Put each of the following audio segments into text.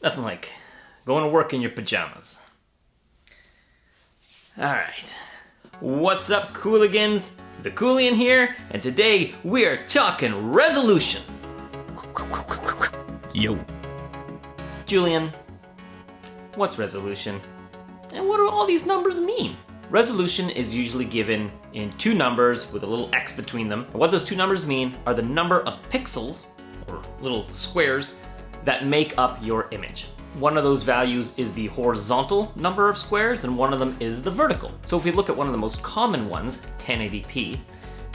Nothing like going to work in your pajamas. Alright. What's up, Cooligans? The Coolian here, and today we are talking resolution. Yo. Julian, what's resolution? And what do all these numbers mean? Resolution is usually given in two numbers with a little X between them. And what those two numbers mean are the number of pixels, or little squares, that make up your image. One of those values is the horizontal number of squares, and one of them is the vertical. So if we look at one of the most common ones, 1080p,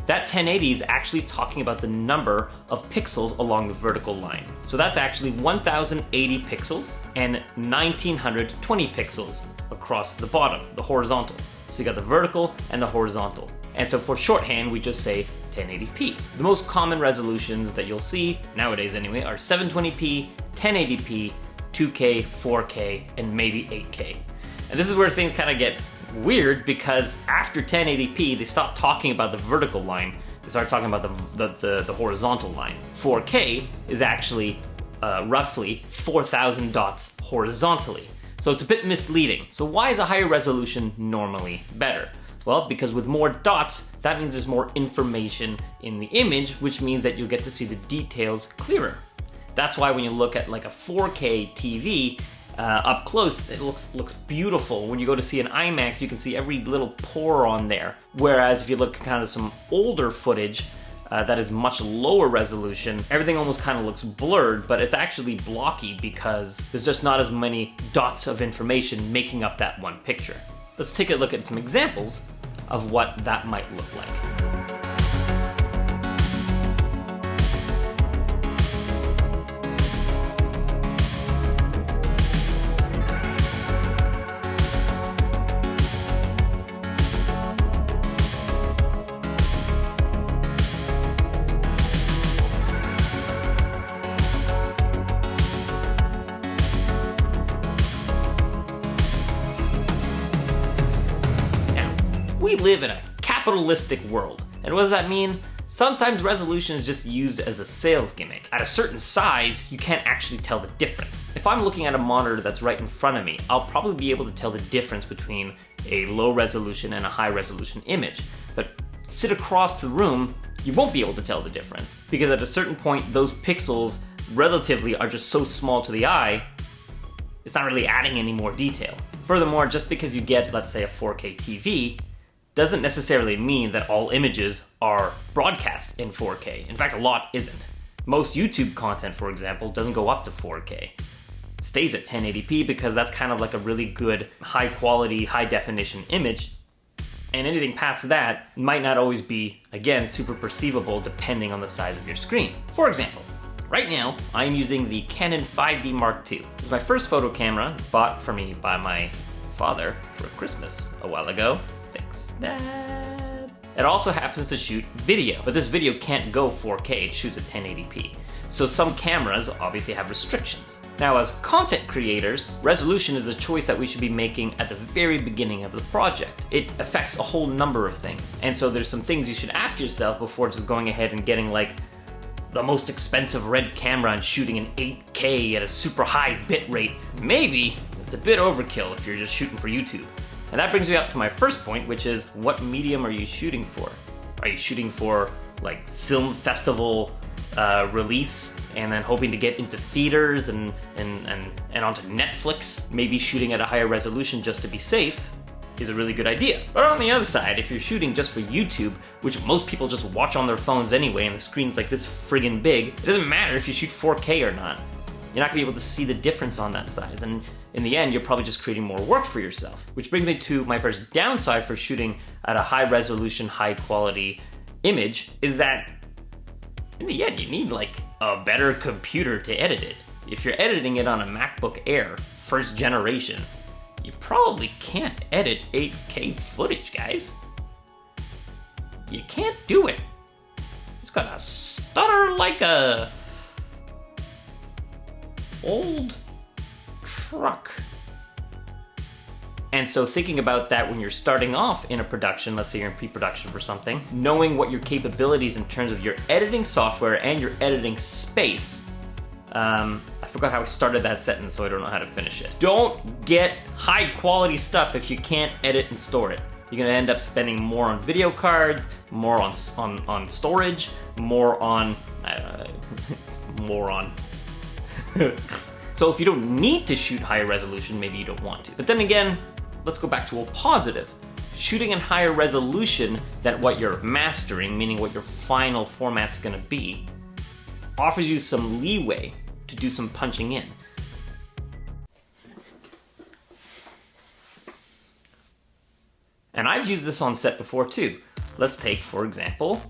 that 1080 is actually talking about the number of pixels along the vertical line. So that's actually 1080 pixels and 1920 pixels across the bottom, the horizontal. So you got the vertical and the horizontal. And so for shorthand, we just say 1080p. The most common resolutions that you'll see, nowadays anyway, are 720p, 1080p, 2K, 4K, and maybe 8K. And this is where things kind of get weird, because after 1080p, they stop talking about the vertical line. They start talking about the horizontal line. 4K is actually roughly 4,000 dots horizontally. So it's a bit misleading. So why is a higher resolution normally better? Well, because with more dots, that means there's more information in the image, which means that you'll get to see the details clearer. That's why when you look at like a 4K TV up close, it looks beautiful. When you go to see an IMAX, you can see every little pore on there. Whereas if you look at kind of some older footage that is much lower resolution, everything almost kind of looks blurred, but it's actually blocky because there's just not as many dots of information making up that one picture. Let's take a look at some examples of what that might look like. We live in a capitalistic world. And what does that mean? Sometimes resolution is just used as a sales gimmick. At a certain size, you can't actually tell the difference. If I'm looking at a monitor that's right in front of me, I'll probably be able to tell the difference between a low resolution and a high resolution image. But sit across the room, you won't be able to tell the difference, because at a certain point, those pixels relatively are just so small to the eye, it's not really adding any more detail. Furthermore, just because you get, let's say, a 4K TV, doesn't necessarily mean that all images are broadcast in 4K. In fact, a lot isn't. Most YouTube content, for example, doesn't go up to 4K. It stays at 1080p because that's kind of like a really good, high quality, high definition image. And anything past that might not always be, again, super perceivable depending on the size of your screen. For example, right now, I'm using the Canon 5D Mark II. It's my first photo camera, bought for me by my father for Christmas a while ago. Thanks, Dad. It also happens to shoot video, but this video can't go 4K, it shoots at 1080p. So some cameras obviously have restrictions. Now, as content creators, resolution is a choice that we should be making at the very beginning of the project. It affects a whole number of things. And so there's some things you should ask yourself before just going ahead and getting like the most expensive red camera and shooting in 8K at a super high bit rate. Maybe it's a bit overkill if you're just shooting for YouTube. And that brings me up to my first point, which is, what medium are you shooting for? Are you shooting for like film festival release and then hoping to get into theaters and onto Netflix? Maybe shooting at a higher resolution just to be safe is a really good idea. But on the other side, if you're shooting just for YouTube, which most people just watch on their phones anyway, and the screen's like this friggin' big, it doesn't matter if you shoot 4K or not. You're not gonna be able to see the difference on that size. And in the end, you're probably just creating more work for yourself. Which brings me to my first downside for shooting at a high resolution, high quality image, is that in the end, you need like a better computer to edit it. If you're editing it on a MacBook Air, first generation, you probably can't edit 8K footage, guys. You can't do it. It's gonna stutter like a old truck. And so thinking about that when you're starting off in a production, let's say you're in pre-production for something, knowing what your capabilities in terms of your editing software and your editing space, a forgot how I started that sentence, so I don't know how to finish it. Don't get high quality stuff if you can't edit and store it. You're gonna end up spending more on video cards, more on storage, more on, more on. So if you don't need to shoot higher resolution, maybe you don't want to. But then again, let's go back to a positive. Shooting in higher resolution than what you're mastering, meaning what your final format's gonna be, offers you some leeway to do some punching in. And I've used this on set before too. Let's take, for example,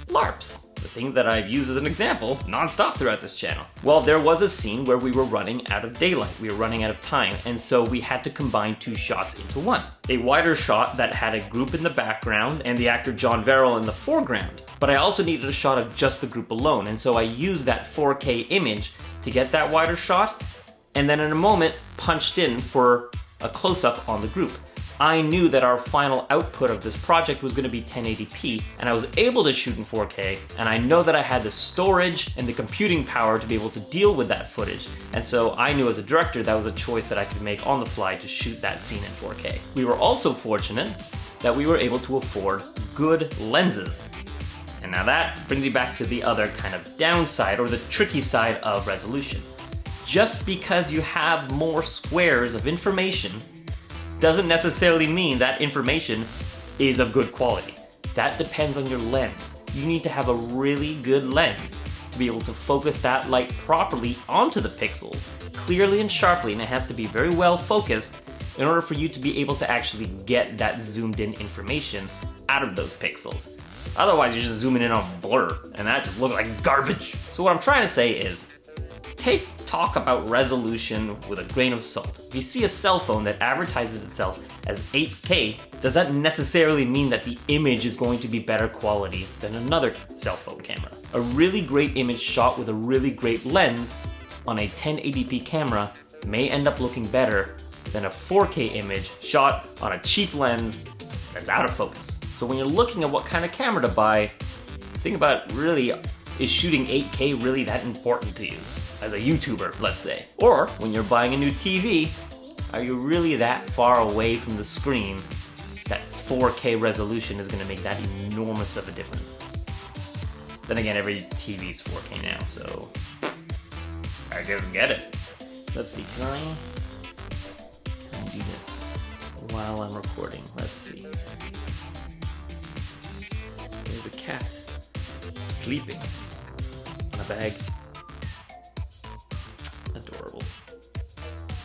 LARPs. The thing that I've used as an example non-stop throughout this channel. Well, there was a scene where we were running out of daylight. We were running out of time, and so we had to combine 2 shots into one. A wider shot that had a group in the background and the actor John Verrill in the foreground. But I also needed a shot of just the group alone, and so I used that 4K image to get that wider shot, and then in a moment punched in for a close-up on the group. I knew that our final output of this project was going to be 1080p, and I was able to shoot in 4K, and I know that I had the storage and the computing power to be able to deal with that footage, and so I knew as a director that was a choice that I could make on the fly to shoot that scene in 4K. We were also fortunate that we were able to afford good lenses. And now that brings me back to the other kind of downside, or the tricky side of resolution. Just because you have more squares of information doesn't necessarily mean that information is of good quality. That depends on your lens. You need to have a really good lens to be able to focus that light properly onto the pixels, clearly and sharply, and it has to be very well focused in order for you to be able to actually get that zoomed in information out of those pixels. Otherwise, you're just zooming in on blur, and that just looks like garbage. So what I'm trying to say is, talk about resolution with a grain of salt. If you see a cell phone that advertises itself as 8K, does that necessarily mean that the image is going to be better quality than another cell phone camera? A really great image shot with a really great lens on a 1080p camera may end up looking better than a 4K image shot on a cheap lens that's out of focus. So when you're looking at what kind of camera to buy, think about really, is shooting 8K really that important to you? As a YouTuber, let's say. Or when you're buying a new TV, are you really that far away from the screen that 4K resolution is gonna make that enormous of a difference? Then again, every TV is 4K now, so I guess get it. Let's see, can I do this while I'm recording? Let's see. There's a cat sleeping on a bag. Adorable.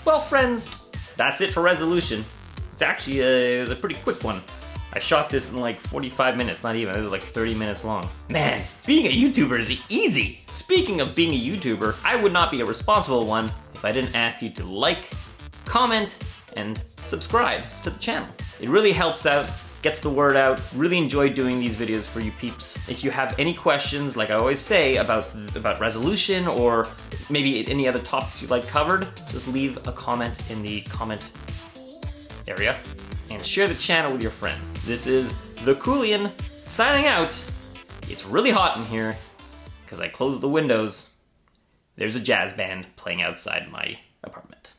Well, friends, that's it for resolution. It's actually it was a pretty quick one. I shot this in like 45 minutes, not even. It was like 30 minutes long. Man, being a YouTuber is easy. Speaking of being a YouTuber, I would not be a responsible one if I didn't ask you to like, comment, and subscribe to the channel. It really helps out, gets the word out. Really enjoy doing these videos for you peeps. If you have any questions, like I always say, about resolution or maybe any other topics you'd like covered, just leave a comment in the comment area and share the channel with your friends. This is The Coolian signing out. It's really hot in here because I closed the windows. There's a jazz band playing outside my apartment.